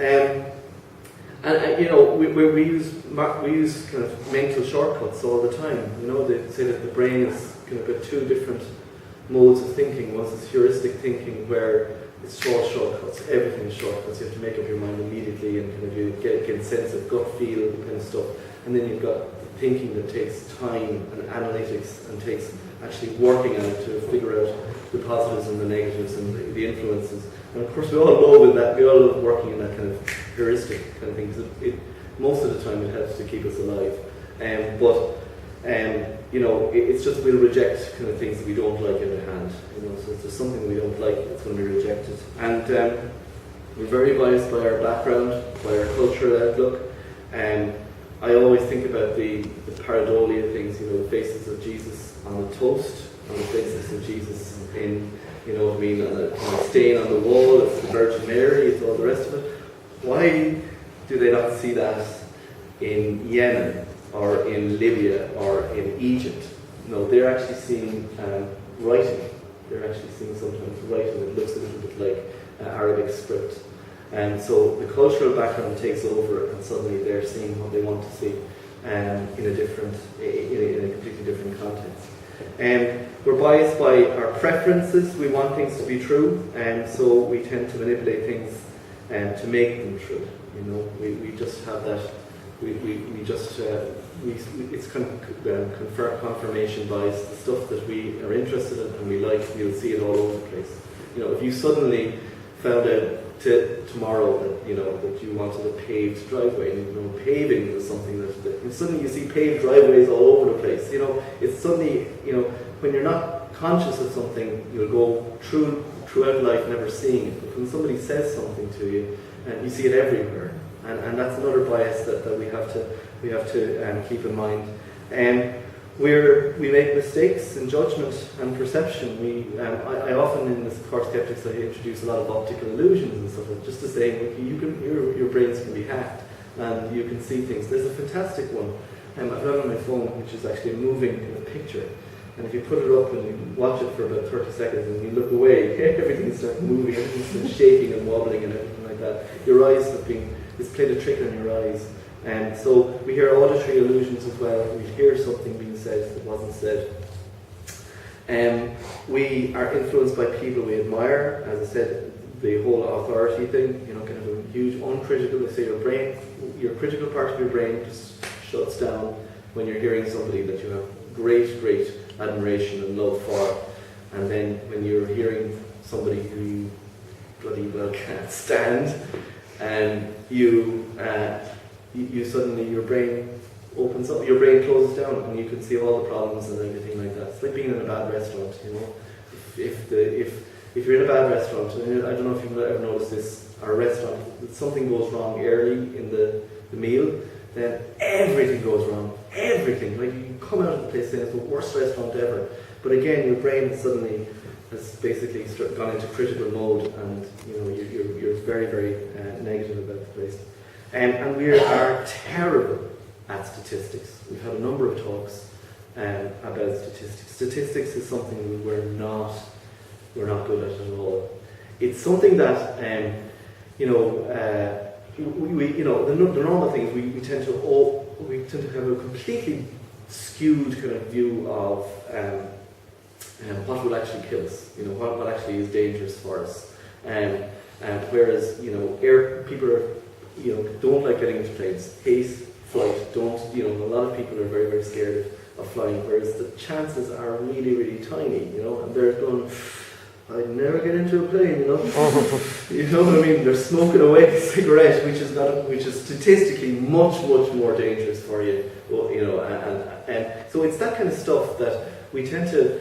And you know, we use kind of mental shortcuts all the time. You know, they say that the brain is kind of got two different modes of thinking. One is heuristic thinking, where it's shortcuts. Everything is shortcuts. You have to make up your mind immediately, and kind of you get a sense of gut feel kind of stuff. And then you've got thinking that takes time and analytics and takes actually working on it to figure out the positives and the negatives and the influences. And of course, we all know that we all love working in that kind of heuristic kind of thing, because most of the time it helps to keep us alive. You know, it's just we'll reject kind of things that we don't like in our hand. You know, so if there's something we don't like, it's going to be rejected. And we're very biased by our background, by our cultural outlook. I always think about the pareidolia things, you know, the faces of Jesus on the toast, and the faces of Jesus in, you know what I mean, on a stain on the wall, it's the Virgin Mary, it's all the rest of it. Why do they not see that in Yemen, or in Libya, or in Egypt? No, they're actually seeing writing. They're actually seeing sometimes writing that looks a little bit like Arabic script. And so the cultural background takes over, and suddenly they're seeing what they want to see in a completely different context. We're biased by our preferences. We want things to be true, and so we tend to manipulate things to make them true. You know, we just have that. It's kind of confirmation bias. The stuff that we are interested in and we like, you'll see it all over the place. You know, if you suddenly found out tomorrow that you wanted a paved driveway, and you know paving was something that suddenly you see paved driveways all over the place. You know, it's suddenly, you know, when you're not conscious of something, you'll go throughout life never seeing it. But when somebody says something to you, and you see it everywhere, and that's another bias that we have to keep in mind. We make mistakes in judgment and perception. I often in this Cork Sceptics I introduce a lot of optical illusions and stuff, just to say your brains can be hacked and you can see things. There's a fantastic one I've got on my phone, which is actually a moving kind of picture. And if you put it up and you watch it for about 30 seconds and you look away, everything starts moving, everything starts shaking and wobbling and everything like that. Your eyes it's played a trick on your eyes. And so we hear auditory illusions as well. We hear something being said that wasn't said. We are influenced by people we admire. As I said, the whole authority thing, you know, kind of a huge uncritical, let's say your critical part of your brain just shuts down when you're hearing somebody that you have great admiration and love for. And then when you're hearing somebody who you bloody well can't stand, and you suddenly, your brain opens up, your brain closes down, and you can see all the problems and everything like that. It's like being in a bad restaurant, you know. If you're in a bad restaurant, and I don't know if you've ever noticed this, our restaurant, if something goes wrong early in the meal, then everything goes wrong. Everything. Like, you come out of the place saying it's the worst restaurant ever. But again, your brain suddenly has basically gone into critical mode, and you know you're very, very negative about the place. And we are terrible at statistics. We've had a number of talks about statistics. Statistics is something we're not good at all. It's something that the normal things we tend to have a completely skewed kind of view of what will actually kill us. You know, what actually is dangerous for us. Whereas people are, don't like getting into planes, hate flight, a lot of people are very, very scared of flying, whereas the chances are really, really tiny, and they're going, I'd never get into a plane, you know what I mean? They're smoking away a cigarette, which is statistically much, much more dangerous for you, and so it's that kind of stuff that we tend to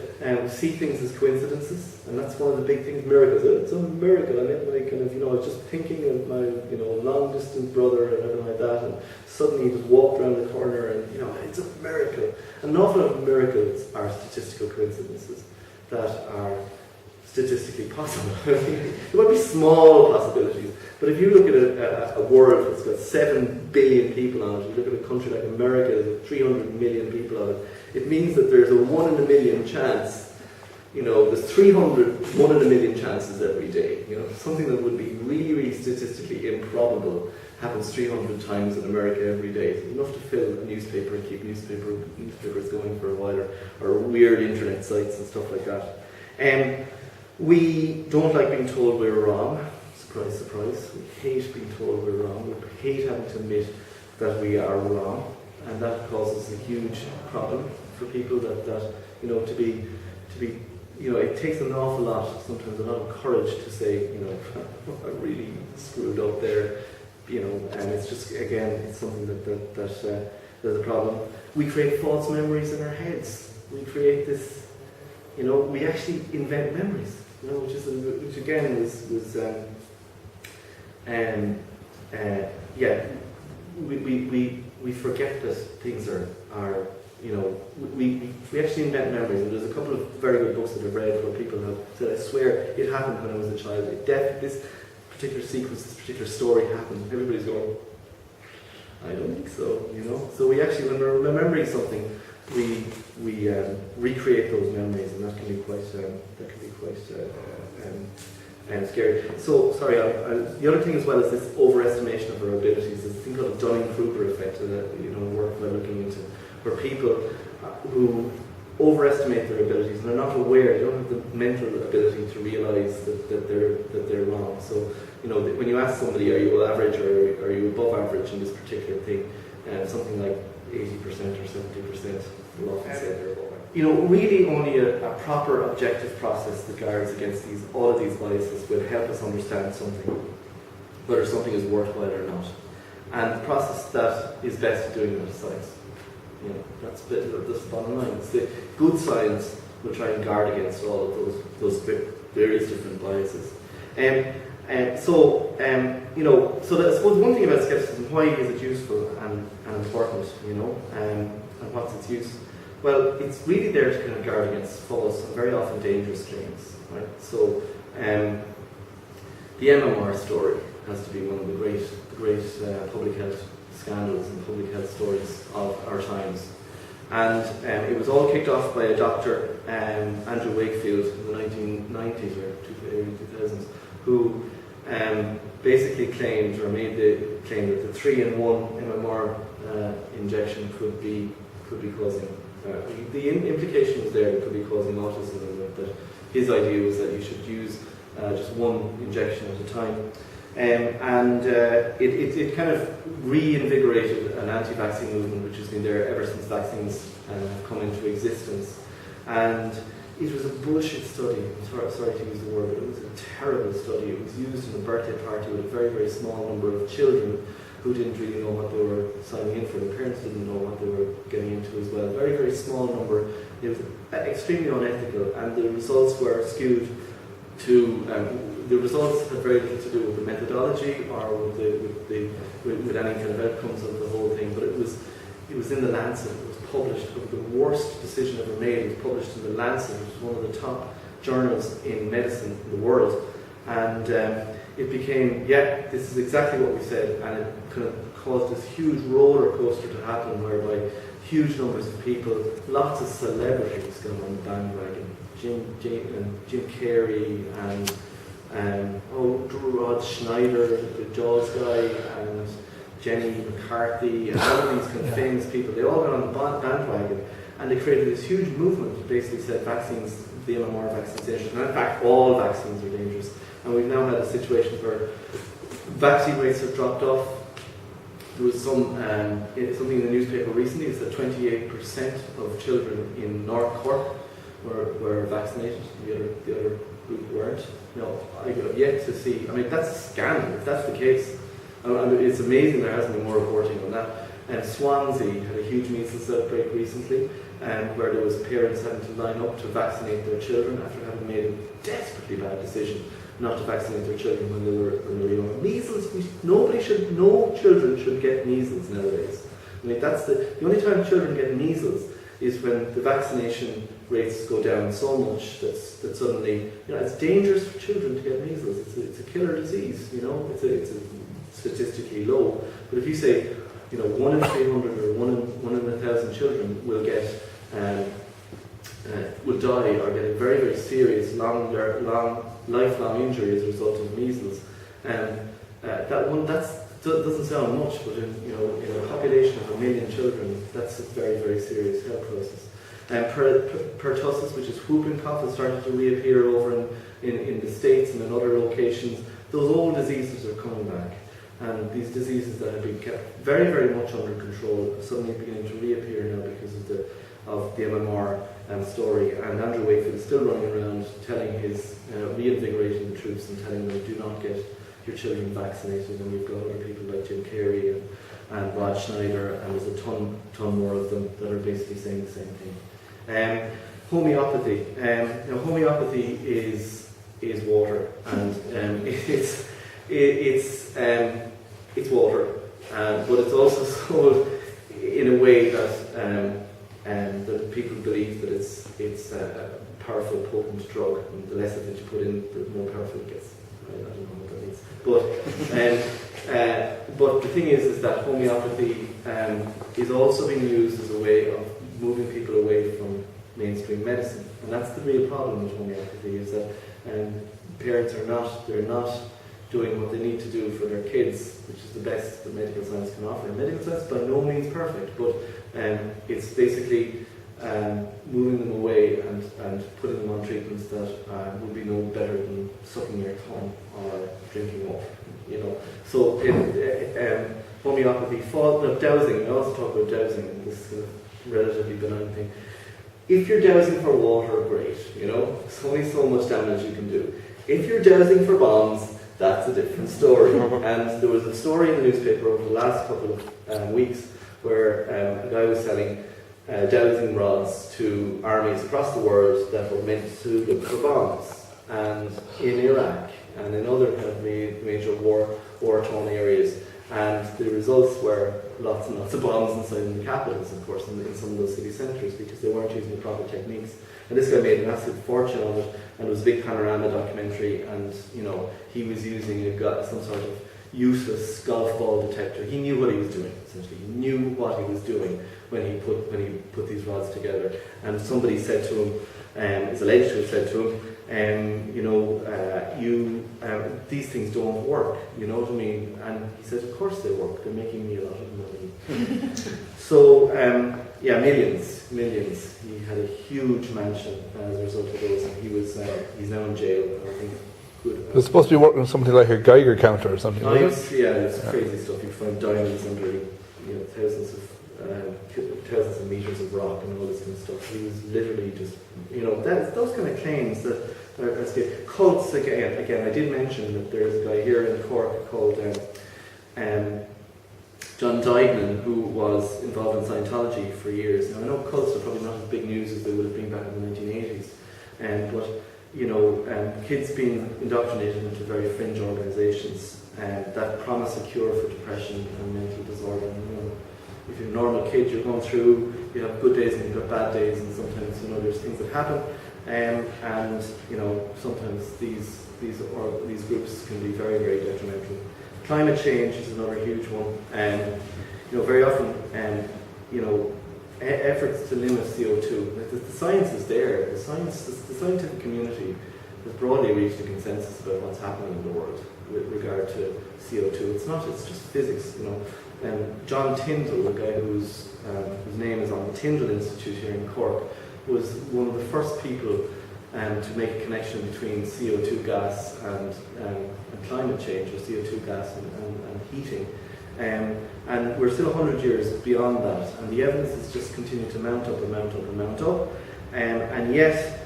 see things as coincidences, and that's one of the big things, miracles. It's a miracle. I was just thinking of my, long distance brother and everything like that, and suddenly he just walked around the corner, and it's a miracle. And an awful lot of miracles are statistical coincidences that are statistically possible. There might be small possibilities, but if you look at a world that's got 7 billion people on it, you look at a country like America that's got 300 million people on it, it means that there's a 1 in a million chance there's 300 1 in a million chances every day. Something that would be really, really statistically improbable happens 300 times in America every day. It's enough to fill a newspaper and keep newspapers going for a while, or weird internet sites and stuff like that. We don't like being told we're wrong. Surprise, surprise. We hate being told we're wrong. We hate having to admit that we are wrong, and that causes a huge problem for people. To be it takes an awful lot, sometimes a lot of courage to say, I really screwed up there, and it's just, again, it's something that there's a problem. We create false memories in our heads. We create this, we actually invent memories, which again was we forget that things are we actually invent memories. And there's a couple of very good books that I've read where people have said, I swear it happened when I was a child. This particular sequence, this particular story happened. Everybody's going, I don't think so, So we actually, when we're remembering something, we recreate those memories, and that can be quite scary. So, sorry, the other thing as well is this overestimation of our abilities. There's a thing called the Dunning-Kruger effect, work we're looking into, where people who overestimate their abilities and they're not aware, they don't have the mental ability to realise that they're wrong. So, when you ask somebody, are you average or are you above average in this particular thing, something like 80% or 70% will often say they're above average. Really only a proper objective process that guards against all of these biases will help us understand something, whether something is worthwhile or not. And the process that is best at doing that is science. That's the bottom line. It's the good science will try and guard against all of those various different biases. So I suppose one thing about skepticism, why is it useful and important, and what's its use? Well, it's really there to kind of guard against false and very often dangerous claims, right? So the MMR story has to be one of the great public health scandals and public health stories of our times. And it was all kicked off by a doctor, Andrew Wakefield, in the 1990s or early 2000s, who basically claimed, or made the claim, that the 3-in-1 MMR injection could be causing, the implication was there, it could be causing autism, and that his idea was that you should use just one injection at a time. It kind of reinvigorated an anti-vaccine movement which has been there ever since vaccines have come into existence. And it was a bullshit study. I'm sorry to use the word, but it was a terrible study. It was used in a birthday party with a very, very small number of children who didn't really know what they were signing in for. The parents didn't know what they were getting into as well. Very, very small number. It was extremely unethical, and the results were skewed to the results had very little to do with the methodology or with any kind of outcomes of the whole thing. But it was in the Lancet. It was published. The worst decision ever made. It was published in the Lancet, which is one of the top journals in medicine in the world. And it became, this is exactly what we said, and it kind of caused this huge roller coaster to happen, whereby huge numbers of people, lots of celebrities got on the bandwagon. Jim Carrey and Rod Schneider, the Jaws guy, and Jenny McCarthy, and all of these kind of famous people, they all got on the bandwagon, and they created this huge movement that basically said vaccines, the MMR vaccines are dangerous, and in fact all vaccines are dangerous. And we've now had a situation where vaccine rates have dropped off. There was something in the newspaper recently, is that 28% of children in North Cork were vaccinated, the other group weren't. I have yet to see. I mean, that's a scandal if that's the case. It's amazing there hasn't been more reporting on that. And Swansea had a huge measles outbreak recently, where there was parents having to line up to vaccinate their children after having made a desperately bad decision not to vaccinate their children when they were young. Measles, no children should get measles nowadays. I mean, that's the only time children get measles is when the vaccination rates go down so much that suddenly, it's dangerous for children to get measles. It's a killer disease, it's statistically low. But if you say, 1 in 300 or 1 in 1,000 children will get will die or get a very, very serious, lifelong injury as a result of measles. That doesn't sound much, but in a population of 1 million children, that's a very, very serious health crisis. Pertussis, which is whooping cough, has started to reappear over in the States and in other locations. Those old diseases are coming back. And these diseases that have been kept very, very much under control are suddenly beginning to reappear now because of the MMR story. And Andrew Wakefield is still running around telling reinvigorating the troops and telling them, do not get your children vaccinated. And we've got other people like Jim Carey and Rod Schneider, and there's a ton more of them that are basically saying the same thing. Homeopathy. Homeopathy is water, and it's water, but it's also sold in a way that people believe that it's a powerful, potent drug, and the less of it you put in, the more powerful it gets. I don't know what that means. But the thing is that homeopathy is also being used as a way of moving people away from mainstream medicine, and that's the real problem with homeopathy, is that parents are not doing what they need to do for their kids, which is the best that medical science can offer. Medical science is by no means perfect, but it's basically moving them away and putting them on treatments that would be no better than sucking your thumb or drinking water. So homeopathy, dowsing. I also talk about dowsing, and this is a relatively benign thing. If you're dowsing for water, great. There's only so much damage you can do. If you're dowsing for bombs, that's a different story. And there was a story in the newspaper over the last couple of weeks where a guy was selling dowsing rods to armies across the world that were meant to look for bombs, and in Iraq and in other kind of major war-torn areas. And the results were lots and lots of bombs inside the capitals, of course, in some of those city centres, because they weren't using the proper techniques. And this guy made an absolute fortune on it, and it was a big panorama documentary, and he was using some sort of useless golf ball detector. He knew what he was doing, essentially. He knew what he was doing when he put these rods together. And somebody said to him, it's alleged to have said to him, these things don't work, you know what I mean? And he said, of course they work, they're making me a lot of money. So, millions. He had a huge mansion as a result of those, and he's now in jail, I think. It's supposed to be working on something like a Geiger counter or something, it's crazy stuff. You find diamonds under thousands of meters of rock and all this kind of stuff. He was literally just, those kind of claims that are scary. Cults, again, I did mention that there's a guy here in Cork called John Dygnan, who was involved in Scientology for years. Now, I know cults are probably not as big news as they would have been back in the 1980s, but kids being indoctrinated into very fringe organisations that promise a cure for depression and mental disorder. If you're a normal kid, you're going through, you have good days and you've got bad days, and sometimes there's things that happen, and sometimes these groups can be very, very detrimental. Climate change is another huge one, and very often, efforts to limit CO2. The science is there. The scientific community has broadly reached a consensus about what's happening in the world with regard to CO2. It's just physics, John Tyndall, a guy whose name is on the Tyndall Institute here in Cork, was one of the first people to make a connection between CO2 gas and climate change, or CO2 gas and heating. And we're still 100 years beyond that, and the evidence is just continuing to mount up and mount up and mount up. And yet,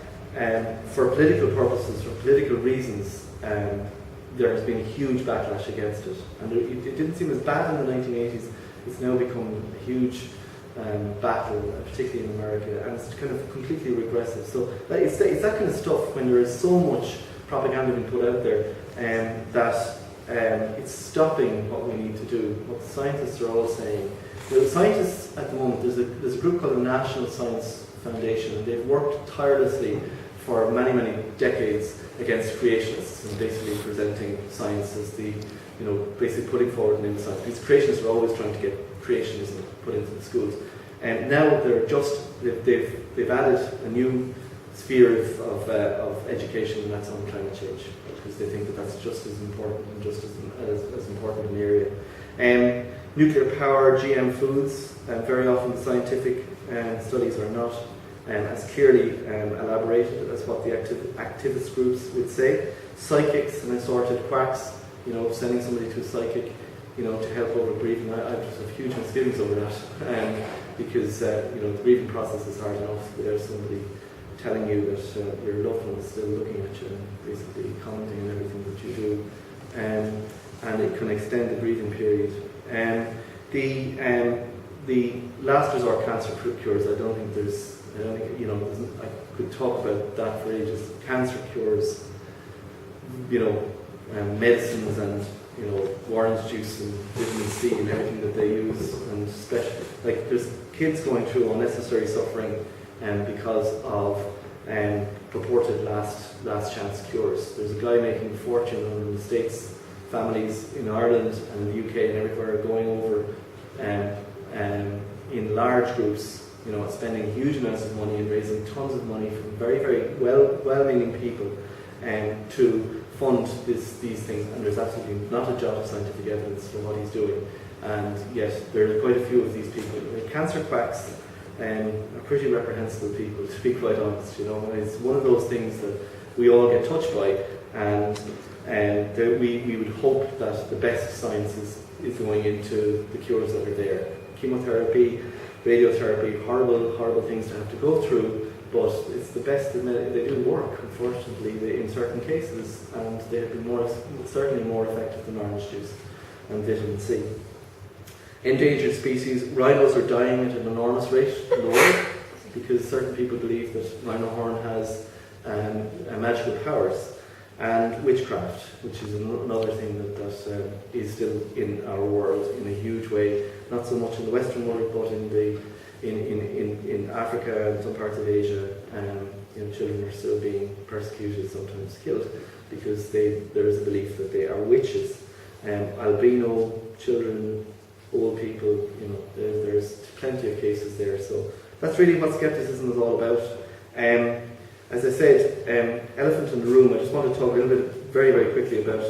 for political purposes, for political reasons, there has been a huge backlash against it. And it didn't seem as bad in the 1980s. It's now become a huge battle, particularly in America, and it's kind of completely regressive. So it's that kind of stuff, when there is so much propaganda being put out there, that it's stopping what we need to do, what the scientists are all saying. The scientists at the moment, there's a group called the National Science Foundation, and they've worked tirelessly for many, many decades against creationists, and basically presenting science as basically putting forward an insight. These creationists are always trying to get creationism put into the schools. And now they've added a new sphere of education, and that's on climate change, because they think that that's just as important and just as important an area. Nuclear power, GM foods, very often the scientific studies are not as clearly elaborated as what the activist groups would say. Psychics and assorted quacks, sending somebody to a psychic, to help over grieving. I just have huge misgivings over that, because the grieving process is hard enough without somebody telling you that your loved one is still looking at you and basically commenting on everything that you do, and it can extend the grieving period. The last resort cancer cures, I don't think I could talk about that for ages. Cancer cures, medicines and orange juice and vitamin C and everything that they use, and there's kids going through unnecessary suffering because of purported last chance cures. There's a guy making a fortune in the States. Families in Ireland and the UK and everywhere are going over in large groups, spending huge amounts of money and raising tons of money from very, very well-meaning people to fund these things. And there's absolutely not a jot of scientific evidence for what he's doing. And yet there are quite a few of these people. Cancer quacks are pretty reprehensible people, to be quite honest. It's one of those things that we all get touched by, and we would hope that the best science is going into the cures that are there. Chemotherapy, radiotherapy, horrible things to have to go through, but it's the best. They do work, unfortunately, in certain cases, and they have been certainly more effective than orange juice and vitamin C. Endangered species, rhinos are dying at an enormous rate in the world because certain people believe that rhino horn has magical powers. And witchcraft, which is another thing that is still in our world in a huge way, not so much in the Western world, but in Africa and some parts of Asia, children are still being persecuted, sometimes killed, because there is a belief that they are witches. Albino children, old people, there's plenty of cases there. So that's really what Scepticism is all about. As I said, elephant in the room. I just want to talk a little bit, very, very quickly about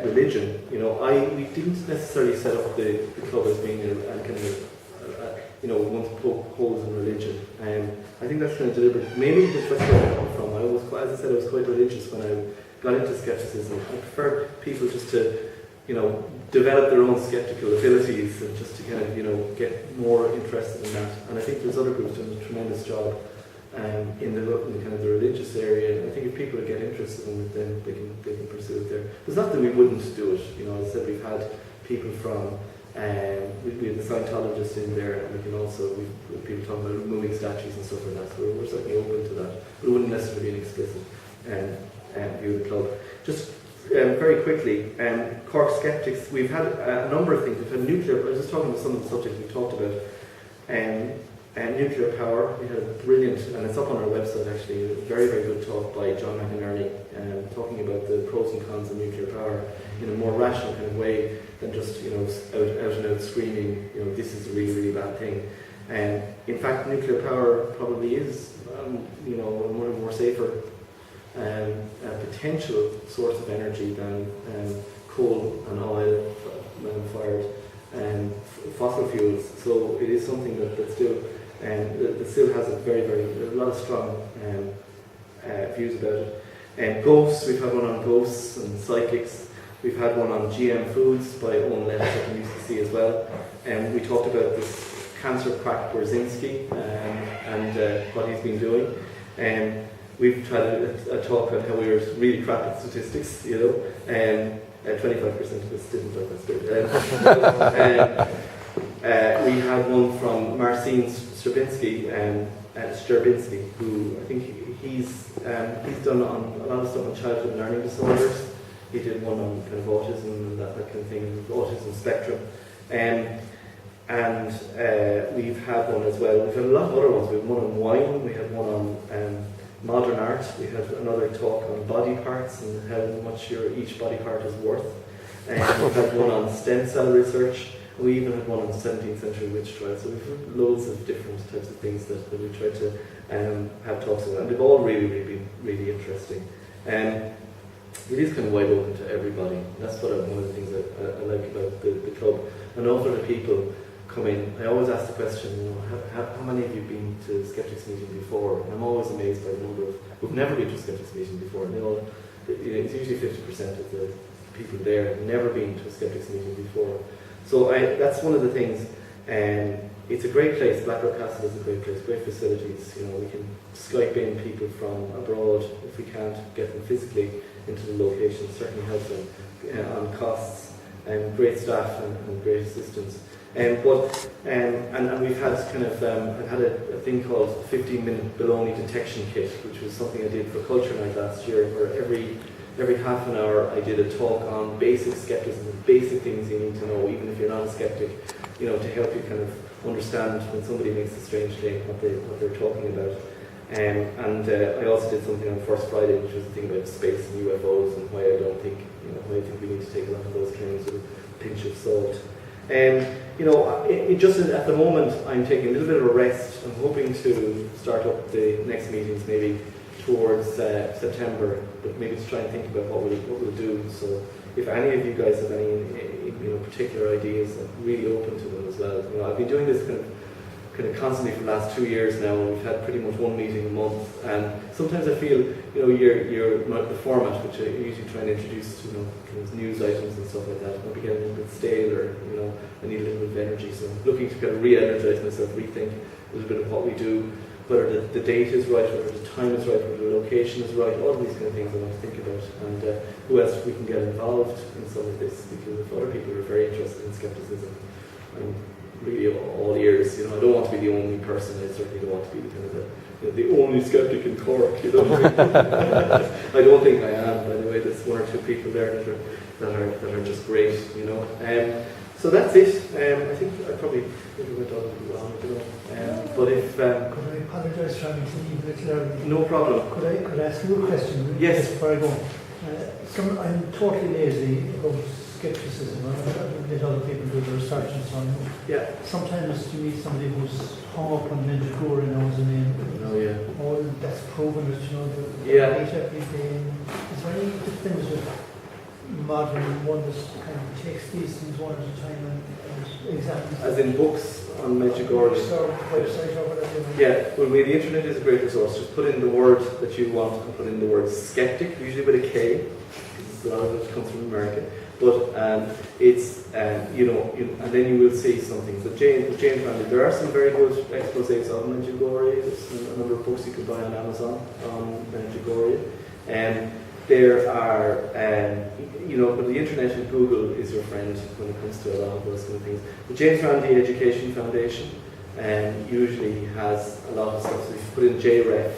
religion. We didn't necessarily set up the club as being a kind of one to poke holes in religion. I think that's kind of deliberate. Maybe that's where I come from. As I said, I was quite religious when I got into Scepticism. I prefer people just to develop their own sceptical abilities and just to kind of, get more interested in that. And I think there's other groups doing a tremendous job in the kind of the religious area. And I think if people get interested in it, then they can pursue it there. It's not that we wouldn't do it. As I said, we've had people from, we have the Scientologists in there, and we can also, we've people talking about moving statues and stuff like that. So we're certainly open to that. But it wouldn't necessarily be an explicit view of the club. Just very quickly, Cork Sceptics, we've had a number of things. We've had nuclear, I was just talking about some of the subjects we talked about. Nuclear power, we had a brilliant, and it's up on our website actually, a very, very good talk by John McInerney, talking about the pros and cons of nuclear power in a more rational kind of way than just, out and out screaming, this is a really, really bad thing. In fact, nuclear power probably is, one of the more safer a potential source of energy than coal and oil fired and fossil fuels. So it is something that still has a lot of strong views about it. Ghosts, we've had one on ghosts and psychics. We've had one on GM foods by Owen Lennox at the UCC as well. We talked about this cancer quack Brzezinski and what he's been doing. We've tried a talk about how we were really crap at statistics, 25% of us didn't, but that's good. We had one from Marcin Stravinsky, who I think he's done on a lot of stuff on childhood learning disorders. He did one on kind of autism and that kind of thing, autism spectrum. And we've had one as well. We've had a lot of other ones. We had one on wine, we had one on modern art, we had another talk on body parts and how much each body part is worth. And we've had one on stem cell research, And we even had one on the 17th century witch trials. So we've loads of different types of things that we try to have talks about, and they've all really been really interesting. It is kind of wide open to everybody. That's what one of the things I like about the club. An awful lot of people come in. I always ask the question, you know, how many of you been to a Sceptics meeting before? And I'm always amazed by the number of who've never been to a Sceptics meeting before. And they all, you know, it's usually 50% of the people there have never been to a Sceptics meeting before. So that's one of the things. It's a great place. Blackrock Castle is a great place, great facilities. You know, we can Skype in people from abroad if we can't get them physically into the location. It certainly helps them on costs, and great staff and great assistance. And we've had kind of I've had a thing called 15-minute baloney detection kit, which was something I did for Culture Night last year, where every half an hour I did a talk on basic skepticism, basic things you need to know, even if you're not a skeptic, you know, to help you kind of understand when somebody makes a strange claim what they're talking about. I also did something on First Friday, which was a thing about space and UFOs and why I think we need to take a lot of those claims with a pinch of salt. You know, it just at the moment I'm taking a little bit of a rest. I'm hoping to start up the next meetings maybe towards September, but maybe to try and think about what we'll do. So if any of you guys have any particular ideas, I'm really open to them as well. You know, I've been doing this kind of constantly for the last 2 years now, and we've had pretty much one meeting a month. And sometimes I feel, you know, the format, which I usually try and introduce, you know, kind of news items and stuff like that, might be getting a little bit stale, or you know, I need a little bit of energy. So I'm looking to kind of re-energize myself, rethink a little bit of what we do, whether the date is right, whether the time is right, whether the location is right, all of these kind of things I want to think about, and who else we can get involved in some of this, because if other people are very interested in skepticism, I'm really all ears. You know, I don't want to be the only person. I certainly don't want to be the kind of the only skeptic in Cork. You know, I don't think I am. By the way, there's one or two people there that are just great. You know. So that's it. I think I probably went on a little long, you know. But if could I apologise for having to leave a little early? No problem. Could I ask you a question? Yes. Before I go. I'm totally lazy about scepticism. I let other people do the research and so on. Yeah. Sometimes you meet somebody who's hung up on Medjugorje and knows a name. Oh yeah. Oh, that's proven it, you know. Yeah. Is there any difference with modern one that kind of takes these things one at a time and examines? As in books on Medjugorje. Or website or whatever. Yeah, well, the internet is a great resource. Just put in the word that you want and put in the word skeptic, usually with a K, because a lot of it comes from America. But it's, you know, and then you will see something. So James Randi, there are some very good exposés on Medjugorje. There's a number of books you can buy on Amazon on Medjugorje. There are, you know, but the internet and Google is your friend when it comes to a lot of those kind of things. The James Randi Education Foundation usually has a lot of stuff. So if you put in JREF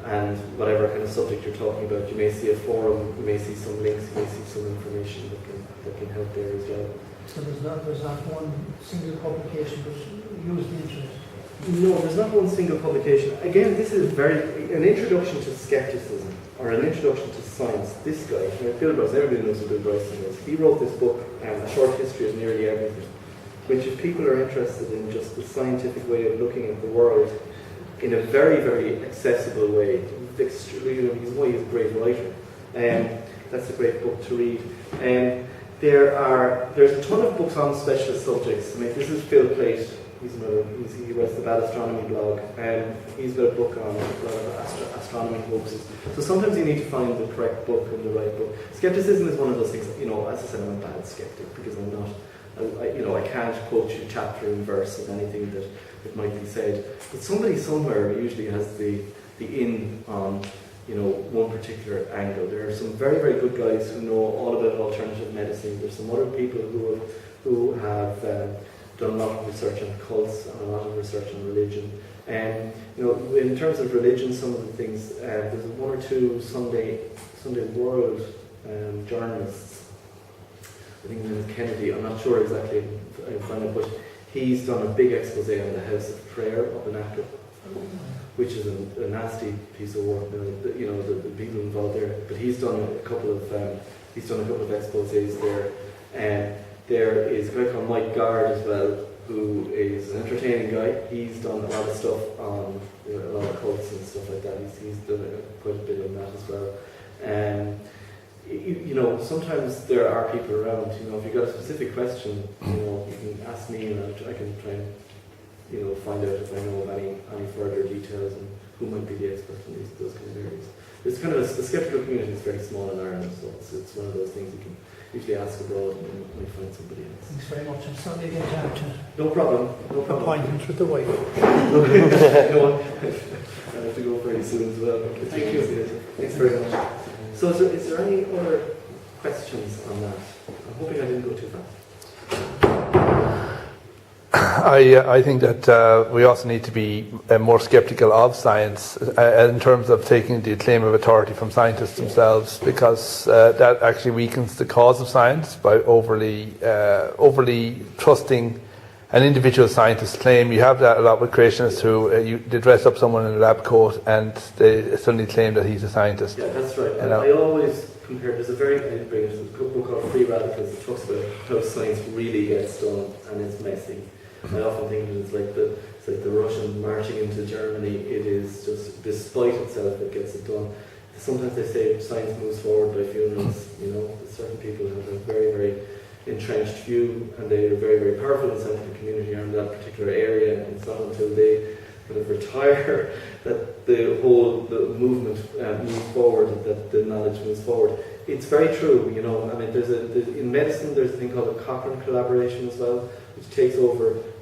and whatever kind of subject you're talking about, you may see a forum, you may see some links, you may see some information that can help there as well. So there's not one single publication, but use the internet. No, there's not one single publication. Again, this is an introduction to skepticism, or an introduction to science. This guy, Bill Bryson, everybody knows who Bill Bryson is. He wrote this book, A Short History of Nearly Everything, which if people are interested in just the scientific way of looking at the world in a very, very accessible way, he's a great writer. That's a great book to read. There's a ton of books on specialist subjects. I mean, this is Phil Plait. He writes the Bad Astronomy blog, and he's got a book on a lot of astronomy hoaxes. So sometimes you need to find the correct book and the right book. Skepticism is one of those things, you know, as I said, I'm a bad skeptic because I'm not, I can't quote you chapter and verse of anything that might be said. But somebody somewhere usually has the in on, you know, one particular angle. There are some very, very good guys who know all about alternative medicine. There's some other people who have done a lot of research on cults and a lot of research on religion. And you know, in terms of religion, some of the things, there's one or two Sunday World journalists. I think his name is Kennedy. I'm not sure exactly, but he's done a big expose on the House of Prayer up in Achill, which is a nasty piece of work. You know, the people involved there. But he's done a couple of exposés there. There is a guy called Mike Gard as well, who is an entertaining guy. He's done a lot of stuff on a lot of cults and stuff like that. He's done quite a bit on that as well. Sometimes there are people around, if you've got a specific question, you can ask me and I can try and, find out if I know of any further details and who might be the expert in those kind of areas. It's kind of the skeptical community is very small in Ireland, so it's one of those things you can usually ask abroad and you might find somebody else. Thanks very much. I'm sorry to get down to No problem. appointments with the wife. I have to go very soon as well. Thank you. Thanks very much. So is there any other questions on that? I'm hoping I didn't go too fast. I think that we also need to be more sceptical of science in terms of taking the claim of authority from scientists themselves, because that actually weakens the cause of science by overly trusting an individual scientist's claim. You have that a lot with creationists who they dress up someone in a lab coat and they suddenly claim that he's a scientist. Yeah, that's right. I always compare, there's a book called Free Radicals that talks about how science really gets done, and it's messy. I often think that it's like the Russians marching into Germany. It is just, despite itself, it gets it done. Sometimes they say science moves forward by funerals. Certain people have a very, very entrenched view, and they are very, very powerful in the scientific community around that particular area, and it's not until they kind of retire that the movement moves forward, that the knowledge moves forward. It's very true, in medicine there's a thing called a Cochrane collaboration as well, which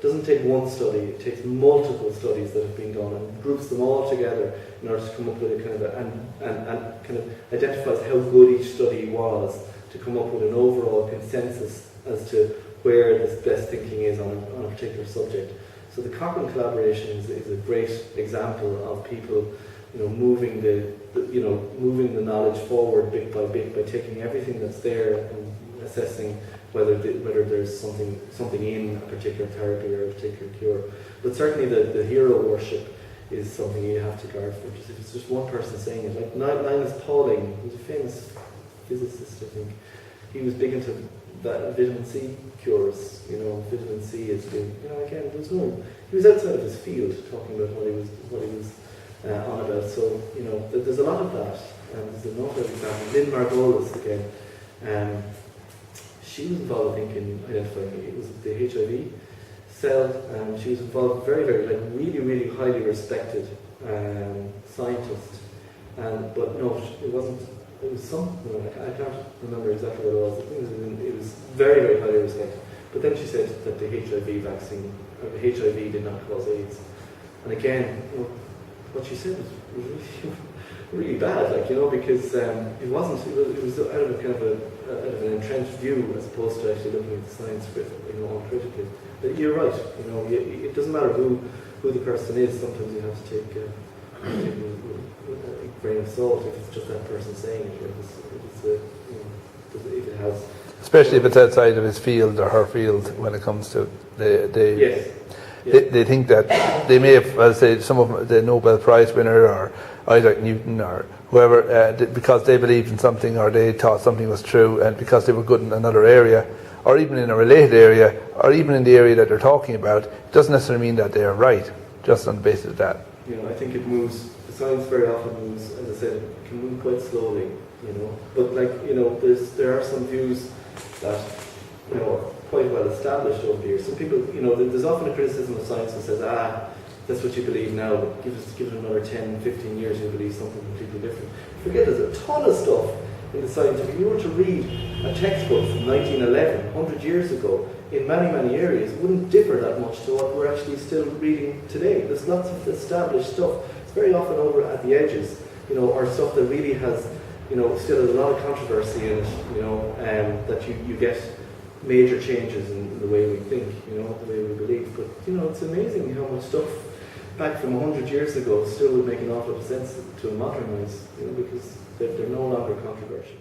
doesn't take one study, it takes multiple studies that have been done and groups them all together in order to come up with a kind of and kind of identifies how good each study was, to come up with an overall consensus as to where the best thinking is on a particular subject. So the Cochrane collaboration is a great example of people, moving the knowledge forward bit by taking everything that's there and assessing whether there's something in a particular therapy or a particular cure. But certainly the hero worship is something you have to guard for. Just if it's just one person saying it, like Linus Pauling, who's a famous physicist, I think, he was big into that vitamin C cures. Vitamin C has been, again, he was outside of his field talking about what he was on about. So, there's a lot of that. There's an awful example. Lynn Margolis again. She was involved, I think, in identifying it was the HIV cell, and she was involved very, very, really, really highly respected scientist. But no, it wasn't. It was I can't remember exactly what it was. The thing is, it was very, very highly respected. But then she said that the HIV vaccine, or the HIV did not cause AIDS. And again, what she said was really, really bad, because it wasn't. It was out of a kind of out of an entrenched view, as opposed to actually looking at the science, critically. But you're right. It doesn't matter who the person is. Sometimes you have to take a grain of salt if it's just that person saying it. If it has, especially if it's outside of his field or her field, when it comes to yes. They think that they may have, as say, some of them, the Nobel Prize winner or Isaac Newton or whoever, because they believed in something or they thought something was true, and because they were good in another area, or even in a related area, or even in the area that they're talking about, it doesn't necessarily mean that they are right, just on the basis of that. I think it moves. The science very often moves, as I said, it can move quite slowly. But there are some views that are quite well established over the years. Some people, there's often a criticism of science that says, that's what you believe now, but give it another 10, 15 years, you'll believe something completely different. Forget, there's a ton of stuff in the scientific. If you were to read a textbook from 1911, 100 years ago, in many, many areas, it wouldn't differ that much to what we're actually still reading today. There's lots of established stuff. It's very often over at the edges, or stuff that really has, still a lot of controversy in it, that you get major changes in the way we think, the way we believe. But, it's amazing how much stuff back from 100 years ago still would make an awful lot of sense to modernize, because they're no longer controversial.